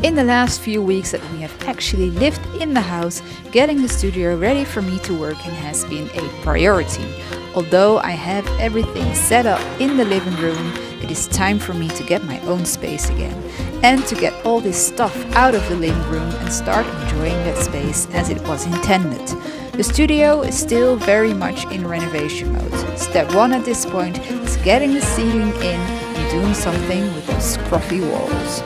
In the last few weeks that we have actually lived in the house, getting the studio ready for me to work in has been a priority. Although I have everything set up in the living room, it is time for me to get my own space again and to get all this stuff out of the living room and start enjoying that space as it was intended. The studio is still very much in renovation mode. Step 1 at this point is getting the ceiling in and doing something with those scruffy walls.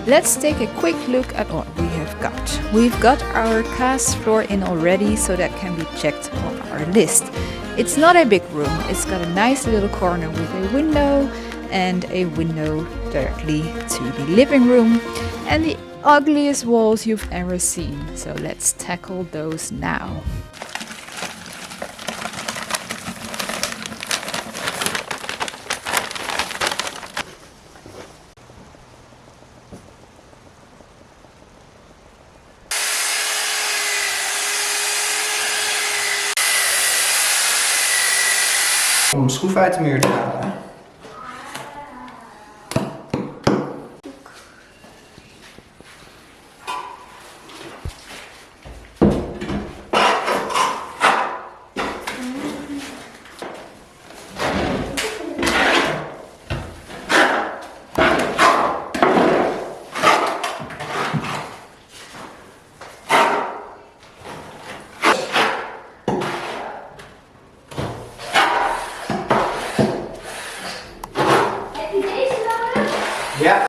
Let's take a quick look at what we have got. We've got our cast floor in already, so that can be checked on our list. It's not a big room, it's got a nice little corner with a window and a window directly to the living room and the ugliest walls you've ever seen. So let's tackle those now. Om een schroef uit de muur te halen. Ja.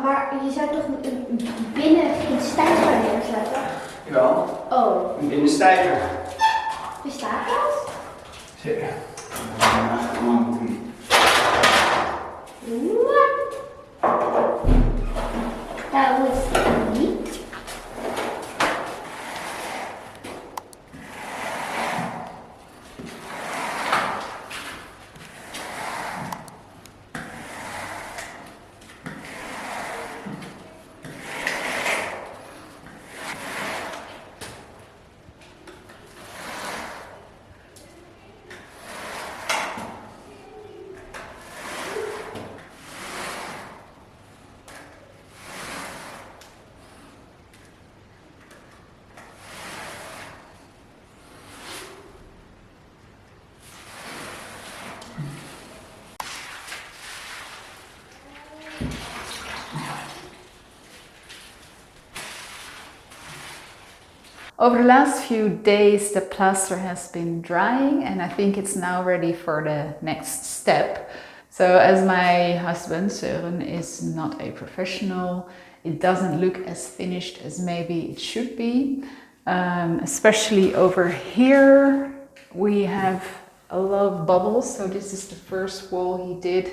Maar je zou toch binnen geen stijger neerzetten? Jawel. Oh. Een binnenstijger. Bestaat dat? Zeker. Dat wist ik niet. Over the last few days the plaster has been drying and I think it's now ready for the next step. So as my husband Søren is not a professional, it doesn't look as finished as maybe it should be. Especially over here we have a lot of bubbles, so this is the first wall he did.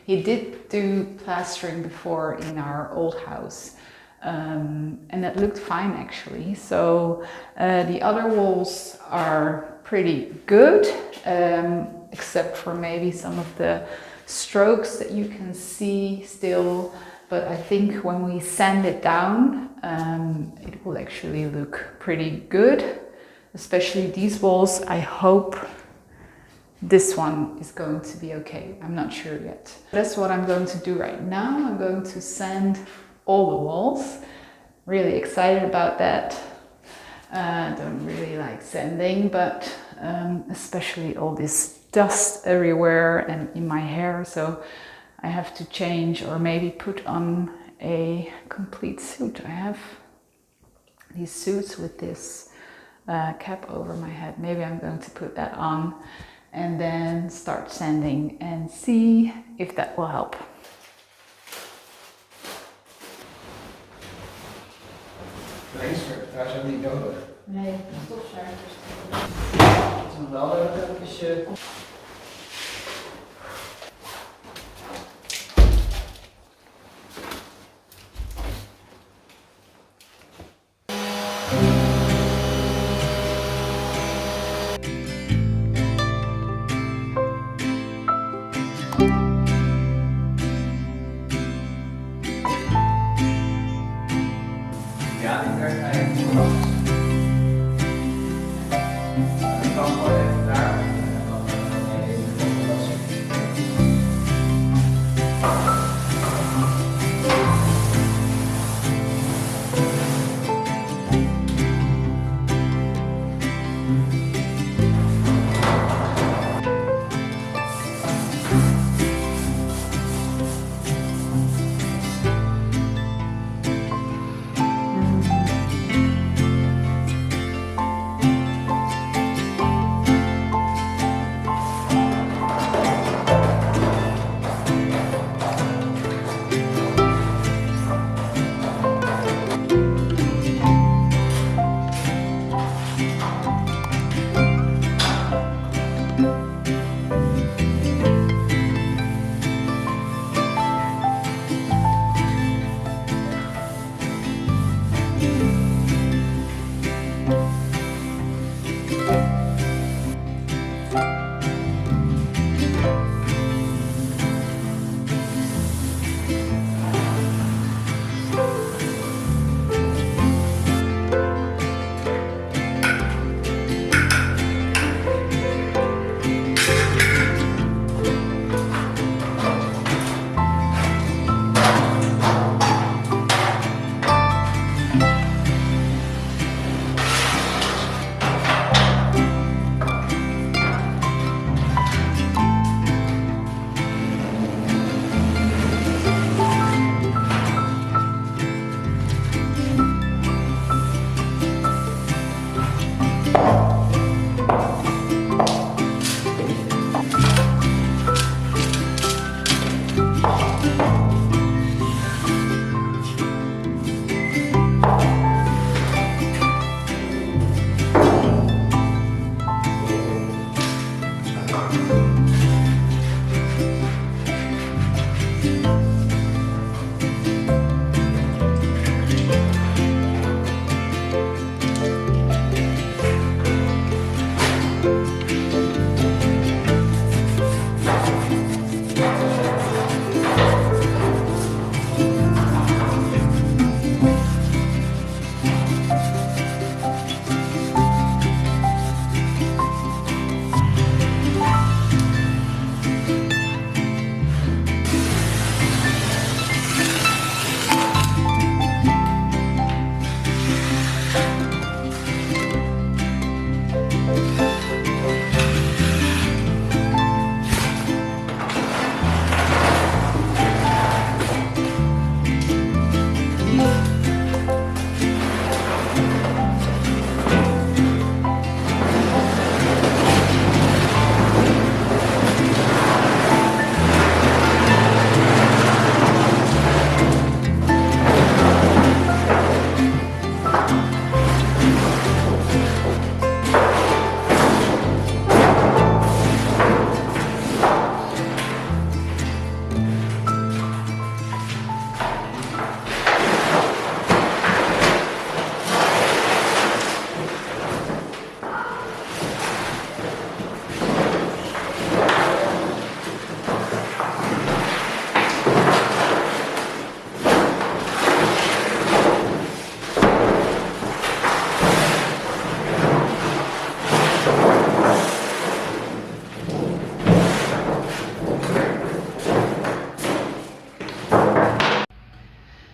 He did do plastering before in our old house. And that looked fine actually. So the other walls are pretty good, except for maybe some of the strokes that you can see still. But I think when we sand it down, it will actually look pretty good. Especially these walls. I hope this one is going to be okay. I'm not sure yet. That's what I'm going to do right now. I'm going to sand all the walls. Really excited about that. Don't really like sanding, but especially all this dust everywhere and in my hair, so I have to change or maybe put on a complete suit. I have these suits with this cap over my head. Maybe I'm going to put that on and then start sanding and see if that will help. Daar is ook niet nodig. Nee, stofzuigers. Dat is nog wel even. Ja, ik werk bij een glas. Ik kan gewoon even daar. En dan even oplossen.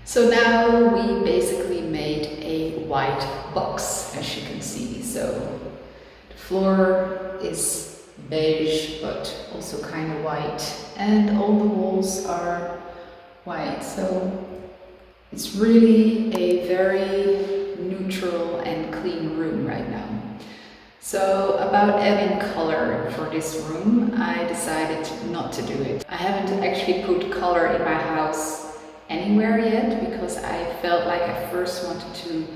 So now we basically made a white box, as you can see. So the floor is beige, but also kind of white, and all the walls are white. So it's really a very neutral and clean room right now. So about adding color for this room, I decided not to do it. I haven't actually put color in my house anywhere yet because I felt like I first wanted to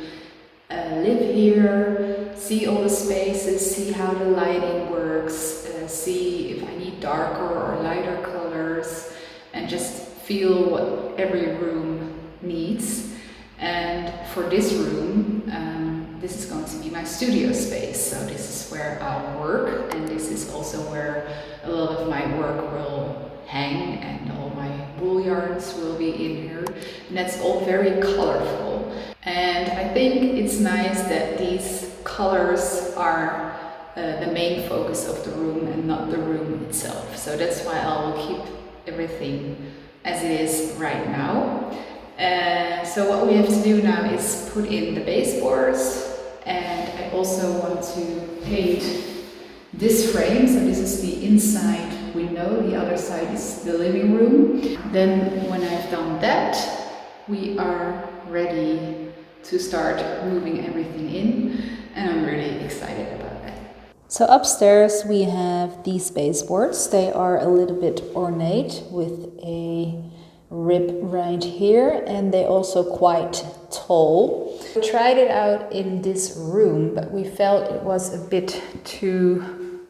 live here, see all the spaces, see how the lighting works, see if I need darker or lighter colors, and just feel what every room needs. And for this room, this is going to be my studio space. So this is where I'll work, and this is also where a lot of my work will hang, and all my wool yarns will be in here. And that's all very colorful. And I think it's nice that these colors are the main focus of the room and not the room itself. So that's why I will keep everything as it is right now. So what we have to do now is put in the baseboards, and I also want to paint this frame. So this is the inside window, the other side is the living room. Then when I've done that, we are ready to start moving everything in, and I'm really excited about that. So upstairs we have these baseboards. They are a little bit ornate with a rib right here, and they're also quite tall. We tried it out in this room, but we felt it was a bit too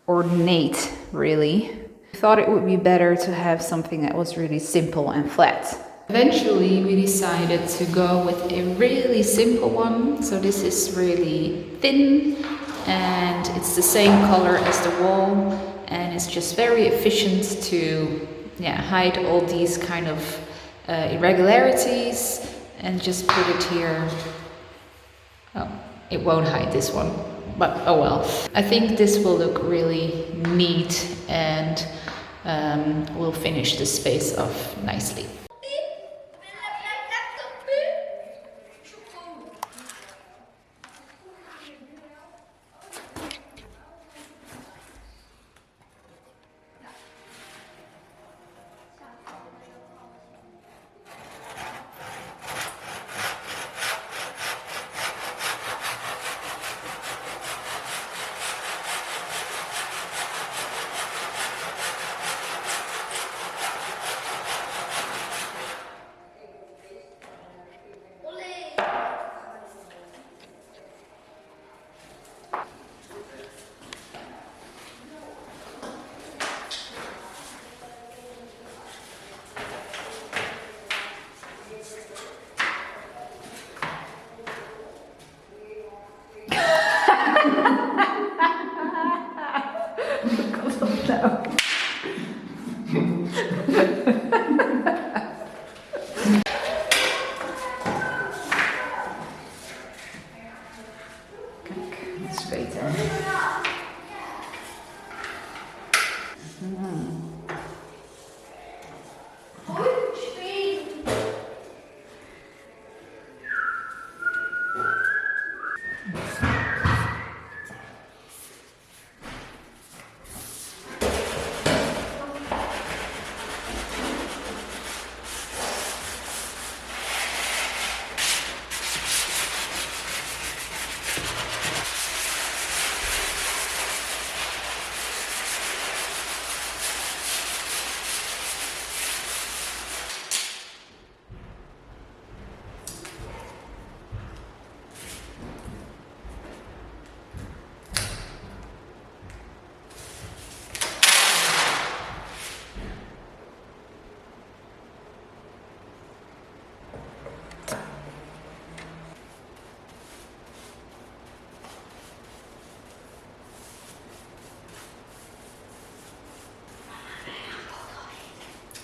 ornate, really. We thought it would be better to have something that was really simple and flat. Eventually we decided to go with a really simple one. So this is really thin and it's the same color as the wall, and it's just very efficient to hide all these kind of irregularities, and just put it here. Oh, it won't hide this one, but oh well. I think this will look really neat and will finish the space off nicely.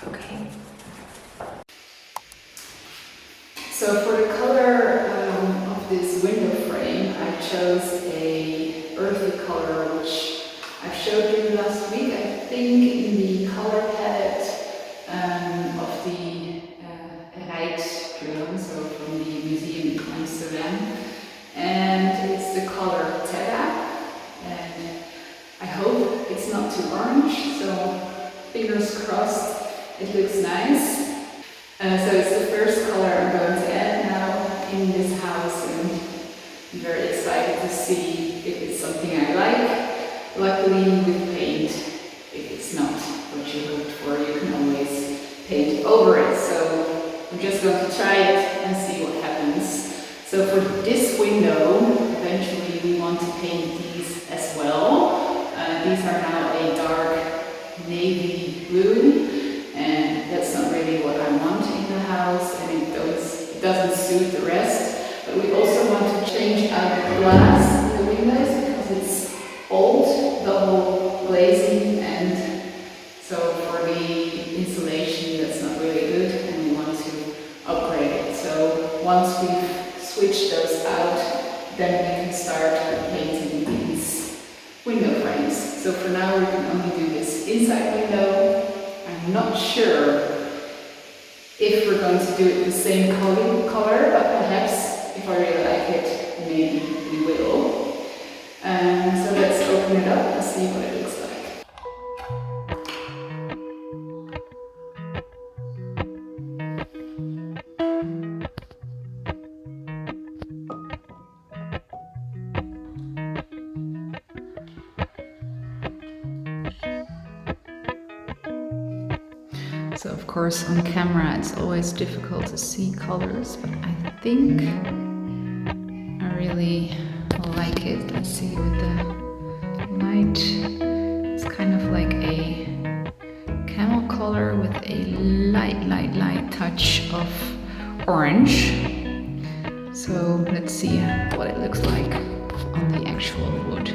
Okay. So for the color of this window frame, I chose a earthy color, which I showed you last week, I think in the color palette of the Rijksmuseum, so from the museum in Amsterdam. And it's the color Terra. And I hope it's not too orange, so fingers crossed it looks nice. So it's the first color I'm going to add now in this house, and I'm very excited to see if it's something I like. Luckily with paint, if it's not what you hoped for, you can always paint over it. So I'm just going to try it and see what happens. So for this window, eventually we want to paint these as well. These are now a dark navy blue. And that's not really what I want in the house, and it doesn't suit the rest. But we also want to change out the glass in the windows because it's old, double glazing, and so for the insulation that's not really good, and we want to upgrade it. So once we've switched those out, then we can start painting these window frames. So for now we can only do this inside window. I'm not sure if we're going to do it the same color, but perhaps if I really like it, maybe we will. So let's open it up and see what it looks like. So of course on camera it's always difficult to see colors, but I think I really like it. Let's see with the light. It's kind of like a camel color with a light touch of orange. So let's see what it looks like on the actual wood.